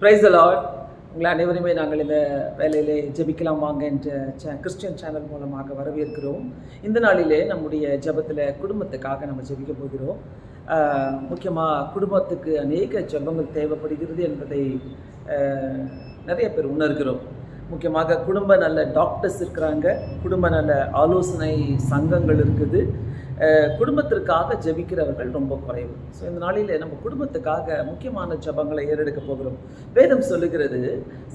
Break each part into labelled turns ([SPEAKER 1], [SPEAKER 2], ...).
[SPEAKER 1] Praise the Lord. உங்களை அனைவருமே நாங்கள் இந்த வேலையிலே ஜெபிக்கலாம் வாங்க என்ற கிறிஸ்டியன் சேனல் மூலமாக வரவேற்கிறோம். இந்த நாளிலே நம்முடைய ஜெபத்தில் குடும்பத்துக்காக நம்ம ஜெபிக்க போகிறோம். முக்கியமாக குடும்பத்துக்கு அநேக ஜெபங்கள் தேவைப்படுகிறது என்பதை நிறைய பேர் உணர்கிறோம். முக்கியமாக குடும்ப நல்ல டாக்டர்ஸ் இருக்கிறாங்க, குடும்ப நல்ல ஆலோசனை சங்கங்கள் இருக்குது. குடும்பத்திற்காக ஜெபிக்கிறவர்கள் ரொம்ப குறைவு. ஸோ இந்த நாளில் நம்ம குடும்பத்துக்காக முக்கியமான ஜெபங்களை ஏறெடுக்க போகிறோம். வேதம் சொல்லுகிறது,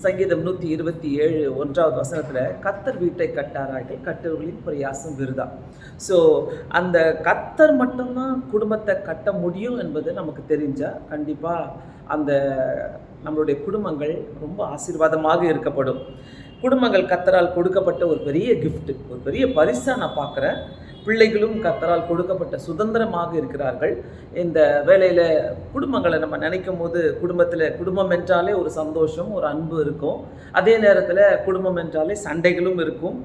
[SPEAKER 1] சங்கீதம் 127 1வது வசனத்தில், கர்த்தர் வீட்டை கட்டாரார்கள், கட்டுவர்களின் பிரயாசம் விருதா. ஸோ அந்த கர்த்தர் மட்டும்தான் குடும்பத்தை கட்ட முடியும் என்பது நமக்கு தெரிஞ்சால் கண்டிப்பாக அந்த நம்மளுடைய குடும்பங்கள் ரொம்ப ஆசீர்வாதமாக இருக்கப்படும். குடும்பங்கள் கர்த்தரால் கொடுக்கப்பட்ட ஒரு பெரிய கிஃப்ட், ஒரு பெரிய பரிசாக நான் பார்க்குறேன். பிள்ளைகளும் கர்த்தரால் கொடுக்கப்பட்ட சுதந்திரமாக இருக்கிறார்கள். இந்த வேளையில் குடும்பங்களை நம்ம நினைக்கும் போது குடும்பம் என்றாலே ஒரு சந்தோஷம், ஒரு அன்பு இருக்கும். அதே நேரத்தில் குடும்பம் என்றாலே சண்டைகளும் இருக்கும்,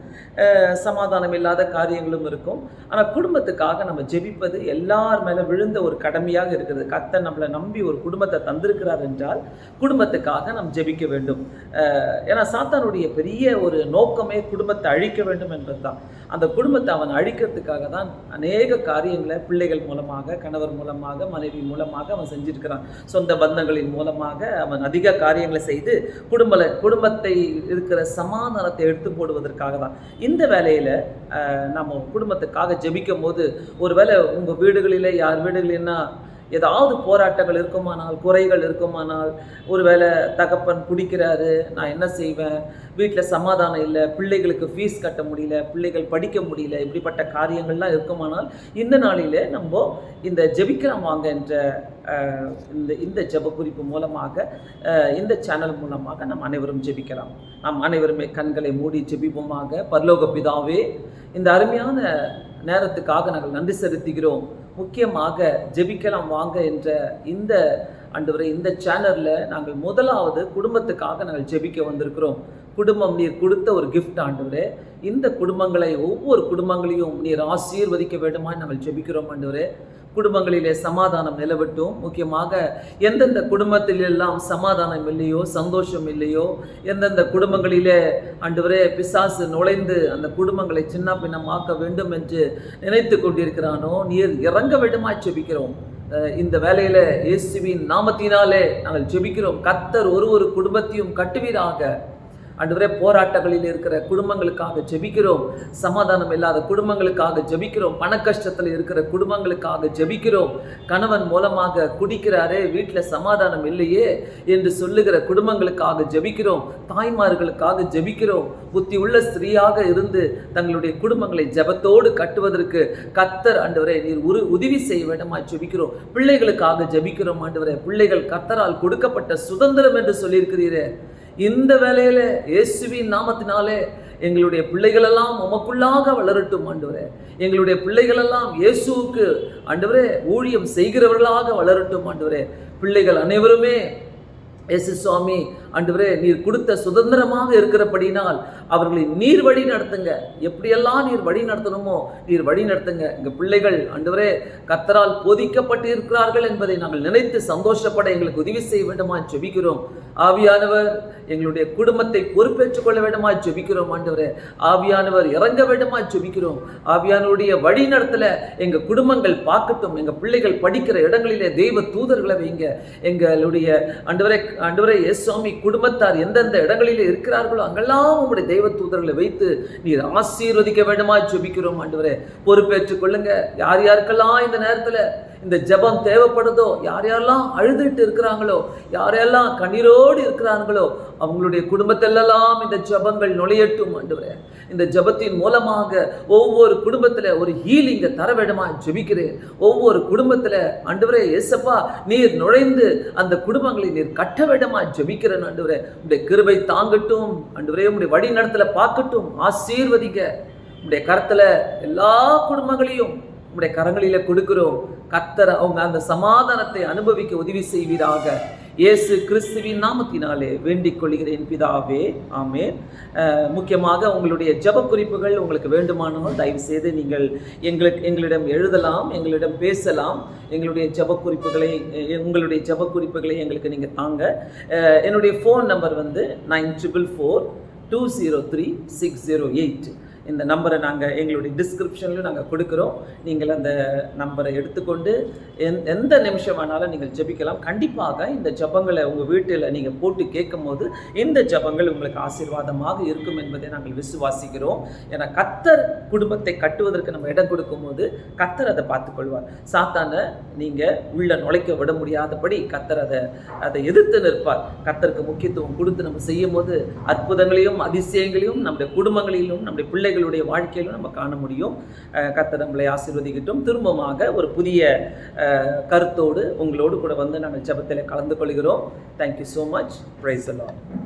[SPEAKER 1] சமாதானம் இல்லாத காரியங்களும் இருக்கும். ஆனால் குடும்பத்துக்காக நம்ம ஜெபிப்பது எல்லார் மேலே விழுந்த ஒரு கடமையாக இருக்கிறது. கர்த்தர் நம்மளை நம்பி ஒரு குடும்பத்தை தந்திருக்கிறார் என்றால் குடும்பத்துக்காக நாம் ஜெபிக்க வேண்டும். ஏன்னா சாத்தானுடைய பெரிய ஒரு நோக்கமே குடும்பத்தை அழிக்க வேண்டும் என்பது தான். அந்த குடும்பத்தை அவன் அழிக்கிறதுக்காக தான் அநேக காரியங்களை பிள்ளைகள் மூலமாக, கணவர் மூலமாக, மனைவி மூலமாக அவன் செஞ்சிருக்கிறான். சொந்த பந்தங்களின் மூலமாக அவன் அதிக காரியங்களை செய்து குடும்பத்தை இருக்கிற சமாதானத்தை எடுத்து போடுவதற்காக தான். இந்த வேலையில் நம்ம குடும்பத்துக்காக ஜெபிக்கும் போது, ஒருவேளை உங்கள் வீடுகளிலே யார் வீடுகளின்னா ஏதாவது போராட்டங்கள் இருக்குமானால், குறைகள் இருக்குமானால், ஒருவேளை தகப்பன் குடிக்கிறாரு, நான் என்ன செய்வேன், வீட்டில் சமாதானம் இல்லை, பிள்ளைகளுக்கு ஃபீஸ் கட்ட முடியல, பிள்ளைகள் படிக்க முடியல, இப்படிப்பட்ட காரியங்கள்லாம் இருக்குமானால் இந்த நாளிலே நம்ம இந்த ஜெபிக்கலாம் வாங்க என்ற இந்த ஜெப குறிப்பு மூலமாக, இந்த சேனல் மூலமாக நாம் அனைவரும் ஜெபிக்கலாம். நாம் அனைவருமே கண்களை மூடி ஜெபிப்போமாக. பரலோக பிதாவே, இந்த அருமையான நேரத்துக்காக நாங்கள் நன்றி செலுத்துகிறோம். முக்கியமாக ஜெபிக்கலாம் வாங்க என்ற இந்த ஆண்டவரே, இந்த சேனலில் நாங்கள் முதலாவது குடும்பத்துக்காக நாங்கள் ஜெபிக்க வந்திருக்கிறோம். குடும்பம் நீர் கொடுத்த ஒரு கிஃப்ட் ஆண்டவரே. இந்த குடும்பங்களை, ஒவ்வொரு குடும்பங்களையும் நீர் ஆசீர்வதிக்க வேண்டுமாய் நாங்கள் ஜெபிக்கிறோம் ஆண்டவரே. குடும்பங்களிலே சமாதானம் நிலவட்டும். முக்கியமாக எந்தெந்த குடும்பத்திலெல்லாம் சமாதானம் இல்லையோ, சந்தோஷம் இல்லையோ, எந்தெந்த குடும்பங்களிலே ஆண்டவரே பிசாசு நுழைந்து அந்த குடும்பங்களை சின்ன பின்னமாக்க வேண்டும் என்று நினைத்து கொண்டிருக்கிறானோ, நீர் இறங்க வேண்டுமாய் ஜெபிக்கிறோம். இந்த வேலையில் இயேசுவின் நாமத்தினாலே நாங்கள் ஜெபிக்கிறோம். கர்த்தர் ஒரு குடும்பத்தையும் கட்டுவீராக ஆண்டவரே. போராட்டங்களில் இருக்கிற குடும்பங்களுக்காக ஜெபிக்கிறோம். சமாதானம் இல்லாத குடும்பங்களுக்காக ஜெபிக்கிறோம். பண கஷ்டத்தில் இருக்கிற குடும்பங்களுக்காக ஜெபிக்கிறோம். கணவன் மூலமாக குடிக்கிறாரே, வீட்டில் சமாதானம் இல்லையே என்று சொல்லுகிற குடும்பங்களுக்காக ஜெபிக்கிறோம். தாய்மார்களுக்காக ஜெபிக்கிறோம். புத்தி உள்ள ஸ்திரீயாக இருந்து தங்களுடைய குடும்பங்களை ஜெபத்தோடு கட்டுவதற்கு கர்த்தர் ஆண்டவரே நீர் உதவி செய்ய வேண்டுமா ஜெபிக்கிறோம். பிள்ளைகளுக்காக ஜெபிக்கிறோம் ஆண்டவரே. பிள்ளைகள் கர்த்தரால் கொடுக்கப்பட்ட சுதந்திரம் என்று சொல்லியிருக்கிறீரே. இந்த வேலையில இயேசுவின் நாமத்தினாலே எங்களுடைய பிள்ளைகளெல்லாம் உமக்குள்ளாக வளரட்டும் ஆண்டவரே. எங்களுடைய பிள்ளைகளெல்லாம் இயேசுவுக்கு ஆண்டவரே ஊழியம் செய்கிறவர்களாக வளரட்டும் ஆண்டவரே. பிள்ளைகள் அனைவருமே இயேசு சுவாமி ஆண்டவரே நீர் கொடுத்த சுதந்திரமாக இருக்கிறபடினால் அவர்களை நீர் வழி நடத்துங்க. எப்படியெல்லாம் நீர் வழி நடத்தணுமோ நீர் வழி நடத்துங்க. எங்கள் பிள்ளைகள் ஆண்டவரே கர்த்தரால் போதிக்கப்பட்டு இருக்கிறார்கள் என்பதை நாங்கள் நினைத்து சந்தோஷப்பட எங்களுக்கு உதவி செய்ய வேண்டுமா ஜெபிக்கிறோம். ஆவியானவர் எங்களுடைய குடும்பத்தை பொறுப்பேற்றுக் கொள்ள வேண்டுமா ஜெபிக்கிறோம் ஆண்டவரே. ஆவியானவர் இறங்க வேண்டுமா ஜெபிக்கிறோம். ஆவியானவருடைய வழி நடத்தல எங்கள் குடும்பங்கள் பார்க்கட்டும். எங்கள் பிள்ளைகள் படிக்கிற இடங்களிலே தெய்வ தூதர்களை வைங்க. எங்களுடைய ஆண்டவரே இயேசுவாமி குடும்பத்தார் எந்தெந்த இடங்களில் இருக்கிறார்களோ அங்கெல்லாம் உங்களுடைய தெய்வ தூதர்களை வைத்து நீர் ஆசீர்வதிக்க வேண்டுமா ஜெபிக்கிறோம் ஆண்டவரே. பொறுப்பேற்றுக் கொள்ளுங்க. யார் யாருக்கெல்லாம் இந்த நேரத்தில் இந்த ஜெபம் தேவைப்படுதோ, யாரெல்லாம் அழுதுட்டு இருக்கிறாங்களோ, யாரெல்லாம் கண்ணீரோடு இருக்கிறாங்களோ அவங்களுடைய குடும்பத்திலெல்லாம் இந்த ஜெபங்கள் நுழையட்டும் ஆண்டவரே. இந்த ஜெபத்தின் மூலமாக ஒவ்வொரு குடும்பத்தில் ஒரு ஹீலிங்கை தர வேண்டுமா ஜெபிக்கிறேன். ஒவ்வொரு குடும்பத்தில் ஆண்டவரே இயேசப்பா நீர் நுழைந்து அந்த குடும்பங்களை நீர் கட்ட வேண்டுமா ஜெபிக்கிறேன் ஆண்டவரே. உடைய கிருபை தாங்கட்டும் ஆண்டவரே. உடைய வழி நடத்தல பார்க்கட்டும். ஆசீர்வதிக்க உடைய கரத்துல எல்லா குடும்பங்களையும் உடைய கரங்களில கொடுக்கிறோம். கர்த்தர் அவங்க அந்த சமாதானத்தை அனுபவிக்க உதவி செய்வீராக. இயேசு கிறிஸ்துவின் நாமத்தினாலே வேண்டிக் கொள்கிறேன் பிதாவே, ஆமென். முக்கியமாக உங்களுடைய ஜெப குறிப்புகள் உங்களுக்கு வேண்டுமானால் தயவு செய்து நீங்கள் எங்களிடம் எழுதலாம், எங்களிடம் பேசலாம். எங்களுடைய ஜெப குறிப்புகளை உங்களுடைய ஜெப குறிப்புகளை எங்களுக்கு நீங்கள் தாங்க. என்னுடைய ஃபோன் நம்பர் வந்து 9444203608. இந்த நம்பரை நாங்கள் எங்களுடைய டிஸ்கிரிப்ஷன்லையும் நாங்கள் கொடுக்குறோம். நீங்கள் அந்த நம்பரை எடுத்துக்கொண்டு எந்த நிமிஷம் வேணாலும் நீங்கள் ஜெபிக்கலாம். கண்டிப்பாக இந்த ஜெபங்களை உங்கள் வீட்டில் நீங்கள் போட்டு கேட்கும் போது இந்த ஜெபங்கள் உங்களுக்கு ஆசீர்வாதமாக இருக்கும் என்பதை நாங்கள் விசுவாசிக்கிறோம். ஏன்னா கர்த்தர் குடும்பத்தை கட்டுவதற்கு நம்ம இடம் கொடுக்கும்போது கர்த்தர் அதை பார்த்துக்கொள்வார். சாத்தானை நீங்கள் உள்ள நுழைக்க விட முடியாதபடி கர்த்தர் அதை எதிர்த்து நிற்பார். கர்த்தருக்கு முக்கியத்துவம் கொடுத்து நம்ம செய்யும் போது அற்புதங்களையும் அதிசயங்களையும் நம்முடைய குடும்பங்களிலும் நம்முடைய பிள்ளைகளுடைய வாழ்க்கையிலும் நம்ம காண முடியும். கர்த்தர் நம்மளை ஆசீர்வதிக்கட்டும். திரும்பமாக ஒரு புதிய கருத்தோடு உங்களோடு கூட வந்து நாங்கள் ஜெபத்தில் கலந்து கொள்கிறோம். Thank you so much. Praise the Lord.